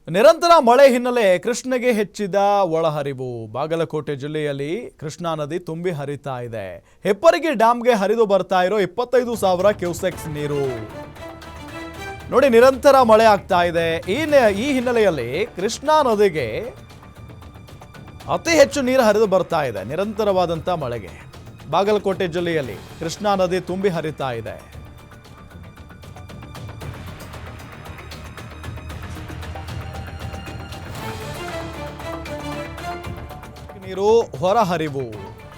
ನಿರಂತರ ಮಳೆ ಹಿನ್ನೆಲೆ ಕೃಷ್ಣಗೆ ಹೆಚ್ಚಿದ ಒಳಹರಿವು. ಬಾಗಲಕೋಟೆ ಜಿಲ್ಲೆಯಲ್ಲಿ ಕೃಷ್ಣಾ ನದಿ ತುಂಬಿ ಹರಿತಾ ಇದೆ. ಹೆಪ್ಪರಗಿ ಡ್ಯಾಂಗೆ ಹರಿದು ಬರ್ತಾ ಇರೋ 25,000 ಕ್ಯೂಸೆಕ್ಸ್ ನೀರು. ನೋಡಿ, ನಿರಂತರ ಮಳೆ ಆಗ್ತಾ ಇದೆ. ಈ ಹಿನ್ನೆಲೆಯಲ್ಲಿ ಕೃಷ್ಣಾ ನದಿಗೆ ಅತಿ ಹೆಚ್ಚು ನೀರು ಹರಿದು ಬರ್ತಾ ಇದೆ. ನಿರಂತರವಾದಂಥ ಮಳೆಗೆ ಬಾಗಲಕೋಟೆ ಜಿಲ್ಲೆಯಲ್ಲಿ ಕೃಷ್ಣಾ ನದಿ ತುಂಬಿ ಹರಿತಾ ಇದೆ. ನೀರು ಹೊರಹರಿವು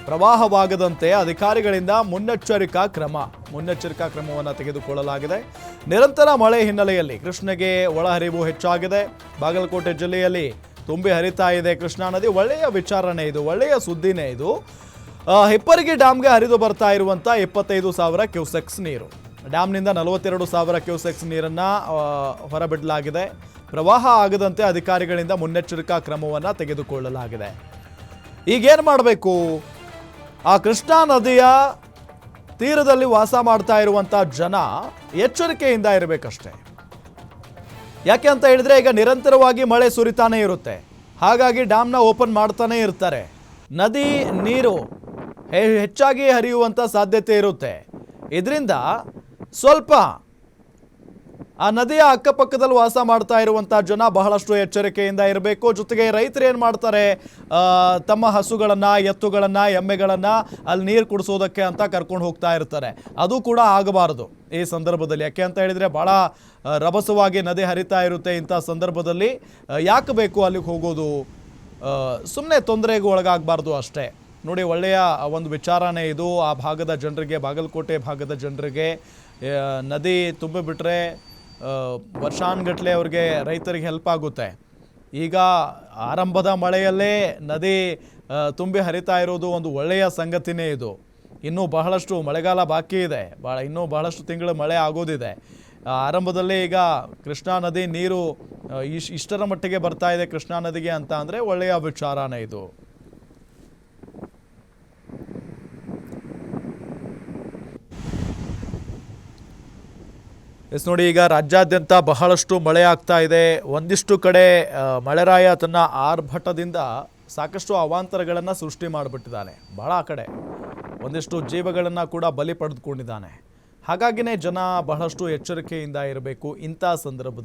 ಪ್ರವಾಹವಾಗದಂತೆ ಅಧಿಕಾರಿಗಳಿಂದ ಮುನ್ನೆಚ್ಚರಿಕಾ ಕ್ರಮವನ್ನು ತೆಗೆದುಕೊಳ್ಳಲಾಗಿದೆ. ನಿರಂತರ ಮಳೆ ಹಿನ್ನೆಲೆಯಲ್ಲಿ ಕೃಷ್ಣಗೆ ಒಳಹರಿವು ಹೆಚ್ಚಾಗಿದೆ. ಬಾಗಲಕೋಟೆ ಜಿಲ್ಲೆಯಲ್ಲಿ ತುಂಬಿ ಹರಿತಾ ಇದೆ ಕೃಷ್ಣಾ ನದಿ. ಒಳ್ಳೆಯ ವಿಚಾರಣೆ ಇದು, ಒಳ್ಳೆಯ ಸುದ್ದಿನೇ ಇದು. ಹೆಪ್ಪರಗಿ ಡ್ಯಾಂಗೆ ಹರಿದು ಬರ್ತಾ ಇರುವಂಥ 25,000 ಕ್ಯೂಸೆಕ್ಸ್ ನೀರು. ಡ್ಯಾಮ್ನಿಂದ 42,000 ಕ್ಯೂಸೆಕ್ಸ್ ನೀರನ್ನು ಹೊರಬಿಡಲಾಗಿದೆ. ಪ್ರವಾಹ ಆಗದಂತೆ ಅಧಿಕಾರಿಗಳಿಂದ ಮುನ್ನೆಚ್ಚರಿಕಾ ಕ್ರಮವನ್ನು ತೆಗೆದುಕೊಳ್ಳಲಾಗಿದೆ. ಈಗೇನು ಮಾಡಬೇಕು? ಆ ಕೃಷ್ಣಾ ನದಿಯ ತೀರದಲ್ಲಿ ವಾಸ ಮಾಡ್ತಾ ಇರುವಂಥ ಜನ ಎಚ್ಚರಿಕೆಯಿಂದ ಇರಬೇಕಷ್ಟೆ. ಯಾಕೆ ಅಂತ ಹೇಳಿದ್ರೆ, ಈಗ ನಿರಂತರವಾಗಿ ಮಳೆ ಸುರಿತಾನೇ ಇರುತ್ತೆ. ಹಾಗಾಗಿ ಡ್ಯಾಮ್ನ ಓಪನ್ ಮಾಡ್ತಾನೆ ಇರ್ತಾರೆ. ನದಿ ನೀರು ಹೆಚ್ಚಾಗಿ ಹರಿಯುವಂಥ ಸಾಧ್ಯತೆ ಇರುತ್ತೆ. ಇದರಿಂದ ಸ್ವಲ್ಪ ಆ ನದಿಯ ಅಕ್ಕಪಕ್ಕದಲ್ಲಿ ವಾಸ ಮಾಡ್ತಾ ಇರುವಂಥ ಜನ ಬಹಳಷ್ಟು ಎಚ್ಚರಿಕೆಯಿಂದ ಇರಬೇಕು. ಜೊತೆಗೆ ರೈತರು ಏನು ಮಾಡ್ತಾರೆ, ತಮ್ಮ ಹಸುಗಳನ್ನು, ಎತ್ತುಗಳನ್ನು, ಎಮ್ಮೆಗಳನ್ನು ಅಲ್ಲಿ ನೀರು ಕುಡಿಸೋದಕ್ಕೆ ಅಂತ ಕರ್ಕೊಂಡು ಹೋಗ್ತಾ ಇರ್ತಾರೆ. ಅದು ಕೂಡ ಆಗಬಾರದು ಈ ಸಂದರ್ಭದಲ್ಲಿ. ಯಾಕೆ ಅಂತ ಹೇಳಿದರೆ, ಭಾಳ ರಭಸವಾಗಿ ನದಿ ಹರಿತಾ ಇರುತ್ತೆ. ಇಂಥ ಸಂದರ್ಭದಲ್ಲಿ ಯಾಕೆ ಬೇಕು ಅಲ್ಲಿಗೆ ಹೋಗೋದು? ಸುಮ್ಮನೆ ತೊಂದರೆಗೂ ಒಳಗಾಗಬಾರ್ದು ಅಷ್ಟೇ. ನೋಡಿ, ಒಳ್ಳೆಯ ಒಂದು ವಿಚಾರನೇ ಇದು. ಆ ಭಾಗದ ಜನರಿಗೆ, ಬಾಗಲಕೋಟೆ ಭಾಗದ ಜನರಿಗೆ ನದಿ ತುಂಬಿಬಿಟ್ರೆ ವರ್ಷಾನುಗಟ್ಟಲೆ ಅವ್ರಿಗೆ, ರೈತರಿಗೆ ಹೆಲ್ಪ್ ಆಗುತ್ತೆ. ಈಗ ಆರಂಭದ ಮಳೆಯಲ್ಲೇ ನದಿ ತುಂಬಿ ಹರಿತಾ ಇರೋದು ಒಂದು ಒಳ್ಳೆಯ ಸಂಗತಿನೇ ಇದು. ಇನ್ನೂ ಬಹಳಷ್ಟು ಮಳೆಗಾಲ ಬಾಕಿ ಇದೆ. ಇನ್ನೂ ಬಹಳಷ್ಟು ತಿಂಗಳು ಮಳೆ ಆಗೋದಿದೆ. ಆರಂಭದಲ್ಲೇ ಈಗ ಕೃಷ್ಣಾ ನದಿ ನೀರು ಇಷ್ಟರ ಮಟ್ಟಿಗೆ ಬರ್ತಾ ಇದೆ ಕೃಷ್ಣಾ ನದಿಗೆ ಅಂತ ಅಂದರೆ ಒಳ್ಳೆಯ ವಿಚಾರನೇ ಇದು. ನೋಡಿ, ಈಗ ರಾಜ್ಯಾದ್ಯಂತ ಬಹಳಷ್ಟು ಮಳೆ ಆಗ್ತಾ ಇದೆ. ಒಂದಿಷ್ಟು ಕಡೆ ಮಳೆರಾಯ ತನ್ನ ಆರ್ಭಟದಿಂದ ಸಾಕಷ್ಟು ಅವಾಂತರಗಳನ್ನು ಸೃಷ್ಟಿ ಮಾಡಿಬಿಟ್ಟಿದ್ದಾನೆ. ಬಹಳ ಕಡೆ ಒಂದಿಷ್ಟು ಜೀವಗಳನ್ನು ಕೂಡ ಬಲಿ ಪಡೆದುಕೊಂಡಿದ್ದಾನೆ. ಹಾಗಾಗಿನೇ ಜನ ಬಹಳಷ್ಟು ಎಚ್ಚರಿಕೆಯಿಂದ ಇರಬೇಕು ಇಂಥ ಸಂದರ್ಭದಲ್ಲಿ.